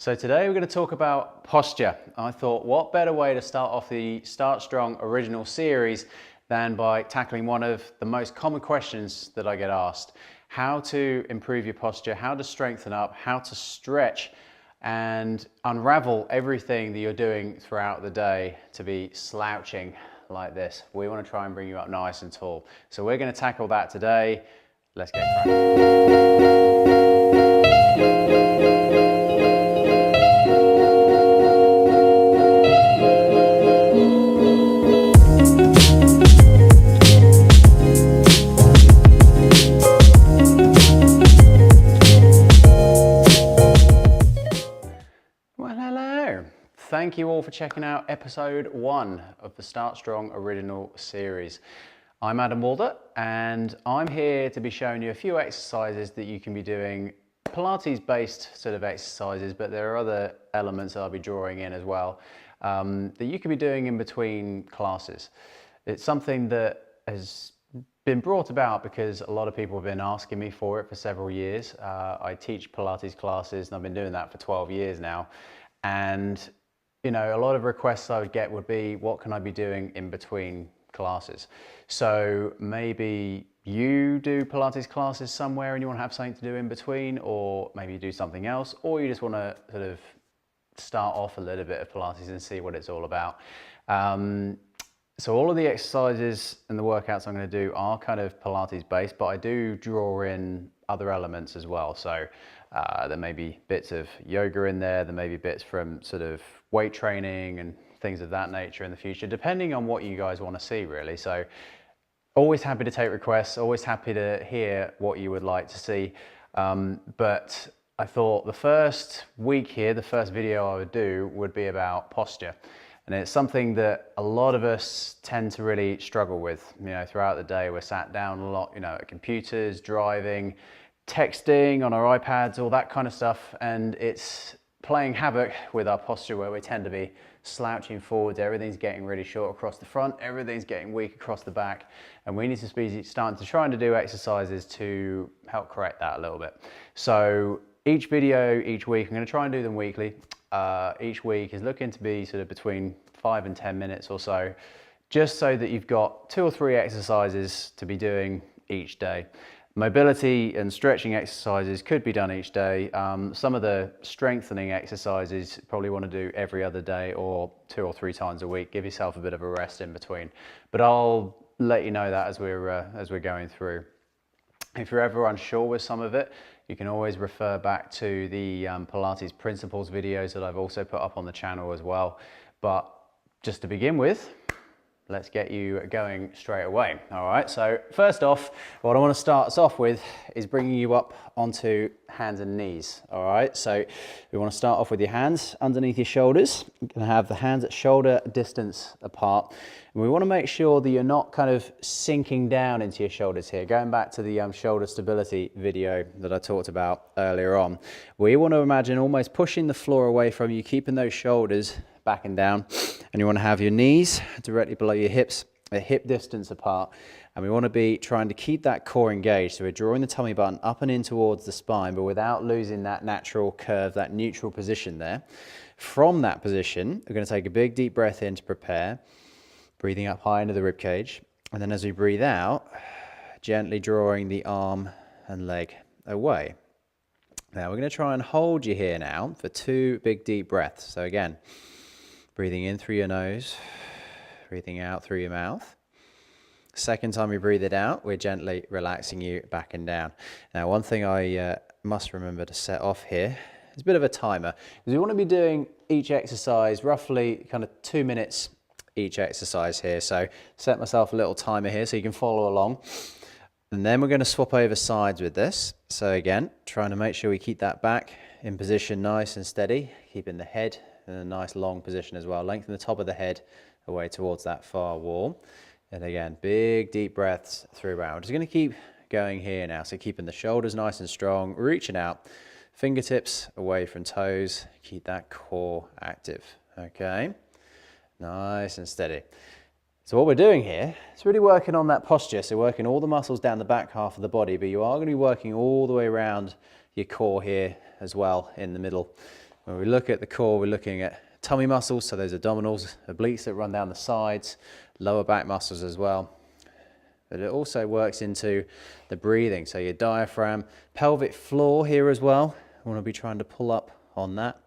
So today we're going to talk about posture. I thought what better way to start off the StartStrong original series than by tackling one of the most common questions that I get asked. How to improve your posture, how to strengthen up, how to stretch and unravel everything that you're doing throughout the day to be slouching like this. We want to try and bring you up nice and tall. So we're going to tackle that today. Let's get cracking. Thank you all for checking out episode 1 of the StartStrong original series. I'm Adam Walder and I'm here to be showing you a few exercises that you can be doing, Pilates based sort of exercises, but there are other elements that I'll be drawing in as well that you can be doing in between classes. It's something that has been brought about because a lot of people have been asking me for it for several years. I teach Pilates classes and I've been doing that for 12 years now. And you know, a lot of requests I would get would be, what can I be doing in between classes? So maybe you do Pilates classes somewhere and you want to have something to do in between, or maybe you do something else, or you just want to sort of start off a little bit of Pilates and see what it's all about. So all of the exercises and the workouts I'm going to do are kind of Pilates based, but I do draw in other elements as well. So there may be bits of yoga in there, there may be bits from sort of weight training and things of that nature in the future, depending on what you guys want to see really. So always happy to take requests, always happy to hear what you would like to see. But I thought the first week here, the first video I would do would be about posture. And it's something that a lot of us tend to really struggle with. You know, throughout the day, we're sat down a lot, you know, at computers, driving, texting on our iPads, all that kind of stuff. And it's playing havoc with our posture where we tend to be slouching forwards. Everything's getting really short across the front. Everything's getting weak across the back. And we need to be starting to try and do exercises to help correct that a little bit. So each video, each week, I'm going to try and do them weekly. Each week is looking to be sort of between 5 and 10 minutes or so, just so that you've got 2 or 3 exercises to be doing each day. Mobility and stretching exercises could be done each day. Some of the strengthening exercises you probably want to do every other day or 2 or 3 times a week. Give yourself a bit of a rest in between. But I'll let you know that as we're going through. If you're ever unsure with some of it, you can always refer back to the Pilates Principles videos that I've also put up on the channel as well. But just to begin with, let's get you going straight away. All right, so first off, what I want to start us off with is bringing you up onto hands and knees. All right, so we want to start off with your hands underneath your shoulders. You're going to have the hands at shoulder distance apart. And we want to make sure that you're not kind of sinking down into your shoulders here. Going back to the shoulder stability video that I talked about earlier on, we want to imagine almost pushing the floor away from you, keeping those shoulders back and down, and you want to have your knees directly below your hips, a hip distance apart, and we want to be trying to keep that core engaged. So we're drawing the tummy button up and in towards the spine, but without losing that natural curve, that neutral position there. From that position, we're going to take a big deep breath in to prepare, breathing up high into the rib cage, and then as we breathe out, gently drawing the arm and leg away. Now we're going to try and hold you here now for 2 big deep breaths. So again, breathing in through your nose, breathing out through your mouth. Second time we breathe it out, we're gently relaxing you back and down. Now, one thing I must remember to set off here is a bit of a timer, because we want to be doing each exercise roughly kind of 2 minutes each exercise here. So set myself a little timer here so you can follow along. And then we're going to swap over sides with this. So again, trying to make sure we keep that back in position nice and steady, keeping the head in a nice long position as well. Lengthen the top of the head away towards that far wall. And again, big deep breaths throughout. We're just going to keep going here now. So keeping the shoulders nice and strong, reaching out, fingertips away from toes. Keep that core active. Okay, nice and steady. So what we're doing here is really working on that posture. So working all the muscles down the back half of the body, but you are going to be working all the way around your core here as well in the middle. When we look at the core, we're looking at tummy muscles, so those abdominals, obliques that run down the sides, lower back muscles as well. But it also works into the breathing, so your diaphragm, pelvic floor here as well. I want to be trying to pull up on that.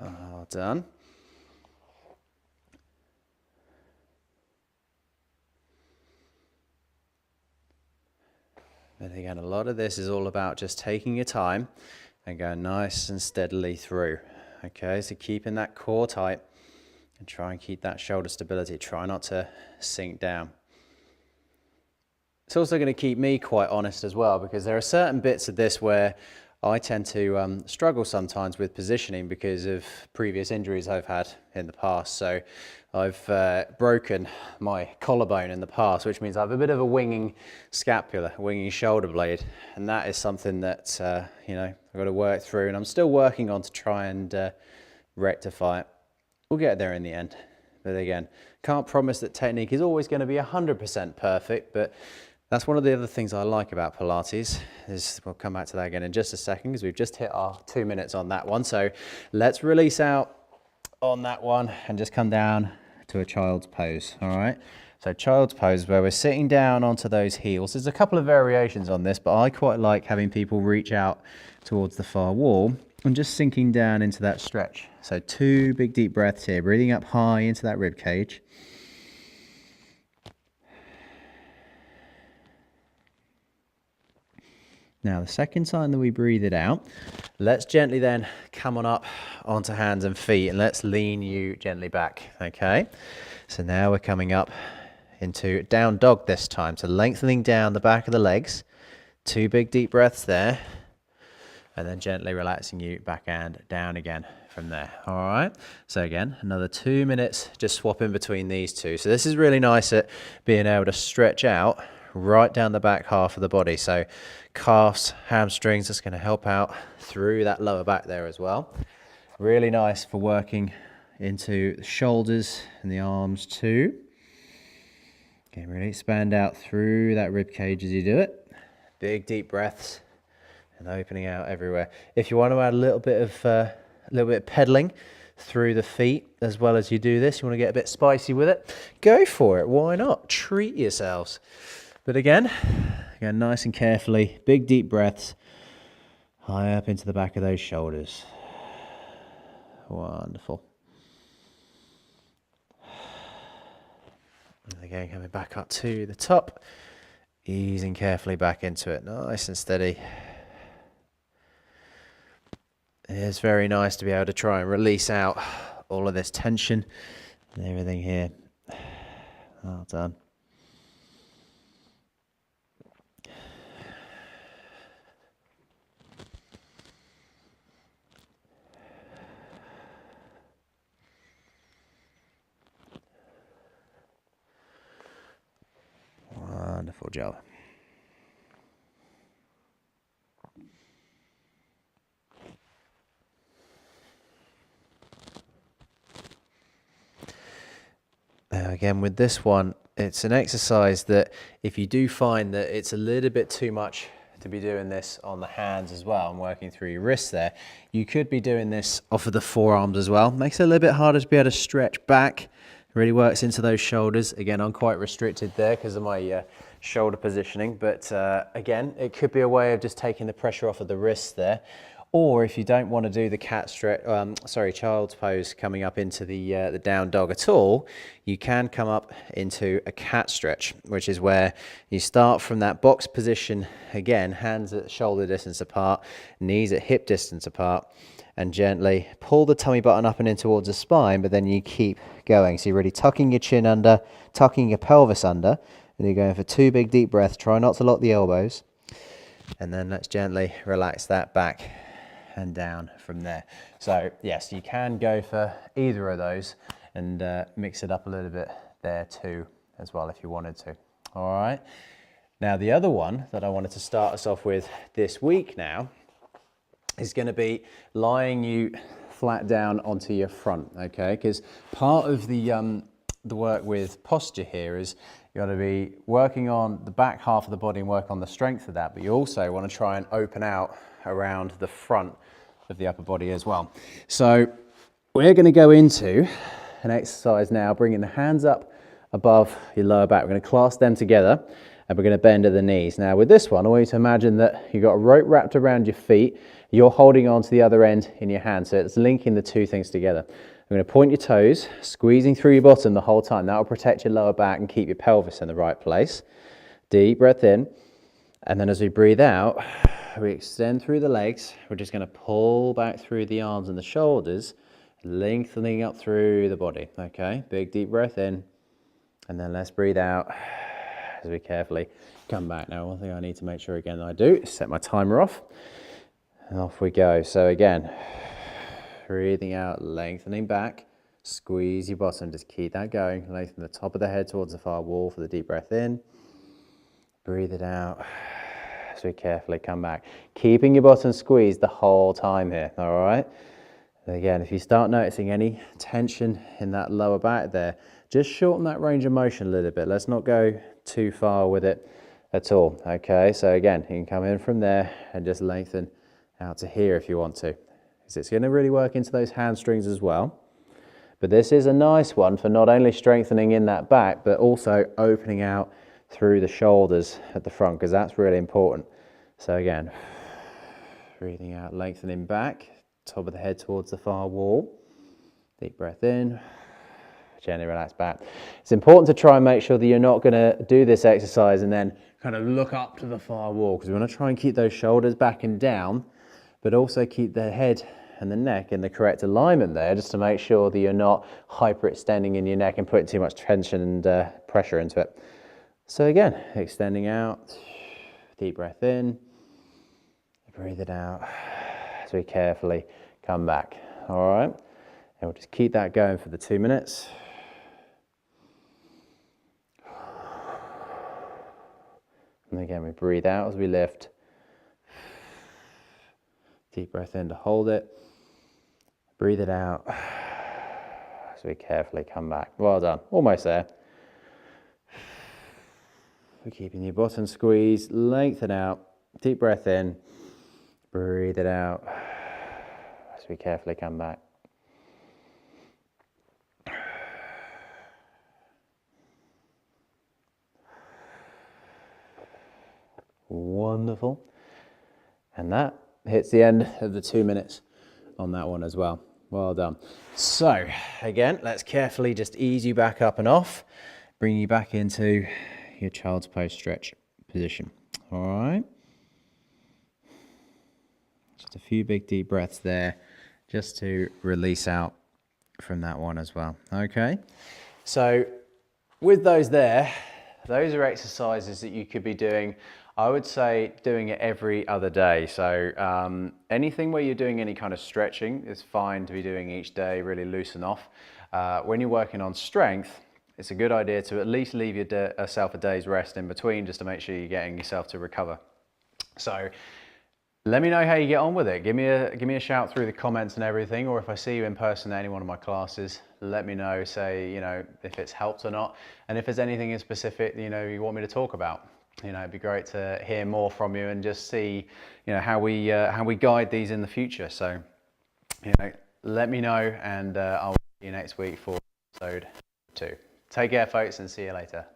Well done. And again, a lot of this is all about just taking your time and going nice and steadily through. Okay, so keeping that core tight and try and keep that shoulder stability. Try not to sink down. It's also going to keep me quite honest as well, because there are certain bits of this where I tend to struggle sometimes with positioning because of previous injuries I've had in the past. So I've broken my collarbone in the past, which means I have a bit of a winging scapula, winging shoulder blade. And that is something that, you know, I've got to work through, and I'm still working on to try and rectify it. We'll get there in the end. But again, can't promise that technique is always going to be 100% perfect, but that's one of the other things I like about Pilates. We'll come back to that again in just a second, because we've just hit our 2 minutes on that one. So let's release out on that one and just come down to a child's pose. All right. So child's pose, where we're sitting down onto those heels. There's a couple of variations on this, but I quite like having people reach out towards the far wall and just sinking down into that stretch. So 2 big deep breaths here, breathing up high into that rib cage. Now, the second time that we breathe it out, let's gently then come on up onto hands and feet, and let's lean you gently back, okay? So now we're coming up into down dog this time. So lengthening down the back of the legs, 2 big deep breaths there, and then gently relaxing you back and down again from there. All right. So again, another 2 minutes, just swapping between these two. So this is really nice at being able to stretch out right down the back half of the body. So calves, hamstrings, that's going to help out through that lower back there as well. Really nice for working into the shoulders and the arms too. Okay, really expand out through that rib cage as you do it. Big deep breaths and opening out everywhere. If you want to add a little bit of pedaling through the feet as well as you do this, you want to get a bit spicy with it, go for it. Why not? Treat yourselves. But again, nice and carefully, big deep breaths, high up into the back of those shoulders. Wonderful. And again, coming back up to the top, easing carefully back into it, nice and steady. It's very nice to be able to try and release out all of this tension and everything here. Well done. Wonderful job. Now again, with this one, it's an exercise that if you do find that it's a little bit too much to be doing this on the hands as well and working through your wrists there, you could be doing this off of the forearms as well. Makes it a little bit harder to be able to stretch back. Really works into those shoulders. Again, I'm quite restricted there because of my shoulder positioning, but again, it could be a way of just taking the pressure off of the wrists there. Or if you don't want to do the child's pose coming up into the down dog at all, you can come up into a cat stretch, which is where you start from that box position again, hands at shoulder distance apart, knees at hip distance apart, and gently pull the tummy button up and in towards the spine, but then you keep going. So you're really tucking your chin under, tucking your pelvis under, and you're going for 2 big deep breaths. Try not to lock the elbows. And then let's gently relax that back and down from there. So yes, you can go for either of those and mix it up a little bit there too as well if you wanted to. All right. Now the other one that I wanted to start us off with this week now is going to be lying you flat down onto your front, okay? Because part of the work with posture here is You want to be working on the back half of the body and work on the strength of that, but you also want to try and open out around the front of the upper body as well. So we're going to go into an exercise now, bringing the hands up above your lower back. We're going to clasp them together and we're going to bend at the knees. Now with this one, I want you to imagine that you've got a rope wrapped around your feet. You're holding on to the other end in your hand, so it's linking the two things together. I'm going to point your toes, squeezing through your bottom the whole time. That will protect your lower back and keep your pelvis in the right place. Deep breath in. And then as we breathe out, we extend through the legs. We're just going to pull back through the arms and the shoulders, lengthening up through the body. Okay, big deep breath in. And then let's breathe out as we carefully come back. Now, one thing I need to make sure again that I do is set my timer off. And off we go. So again, breathing out, lengthening back, squeeze your bottom, just keep that going. Lengthen the top of the head towards the far wall for the deep breath in. Breathe it out as we carefully come back. Keeping your bottom squeezed the whole time here, all right? And again, if you start noticing any tension in that lower back there, just shorten that range of motion a little bit. Let's not go too far with it at all, okay? So again, you can come in from there and just lengthen out to here if you want to. It's going to really work into those hamstrings as well. But this is a nice one for not only strengthening in that back, but also opening out through the shoulders at the front, because that's really important. So again, breathing out, lengthening back, top of the head towards the far wall. Deep breath in, gently relax back. It's important to try and make sure that you're not going to do this exercise and then kind of look up to the far wall, because we want to try and keep those shoulders back and down, but also keep the head and the neck in the correct alignment there, just to make sure that you're not hyperextending in your neck and putting too much tension and pressure into it. So again, extending out, deep breath in, breathe it out as we carefully come back. All right, and we'll just keep that going for the 2 minutes. And again, we breathe out as we lift. Deep breath in to hold it. Breathe it out as we carefully come back. Well done, almost there. We're keeping your bottom squeezed, lengthen out, deep breath in, breathe it out as we carefully come back. Wonderful. And that hits the end of the 2 minutes on that one as well. Well done. So again, let's carefully just ease you back up and off, bring you back into your child's pose stretch position. All right. Just a few big deep breaths there, just to release out from that one as well. Okay. So with those there, those are exercises that you could be doing. I would say doing it every other day. So anything where you're doing any kind of stretching is fine to be doing each day, really loosen off. When you're working on strength, it's a good idea to at least leave yourself a day's rest in between, just to make sure you're getting yourself to recover. So let me know how you get on with it. Give me a shout through the comments and everything, or if I see you in person at any one of my classes, let me know, say, if it's helped or not, and if there's anything in specific, you want me to talk about. It'd be great to hear more from you and just see, how we guide these in the future. So, let me know, and I'll see you next week for episode 2. Take care, folks, and see you later.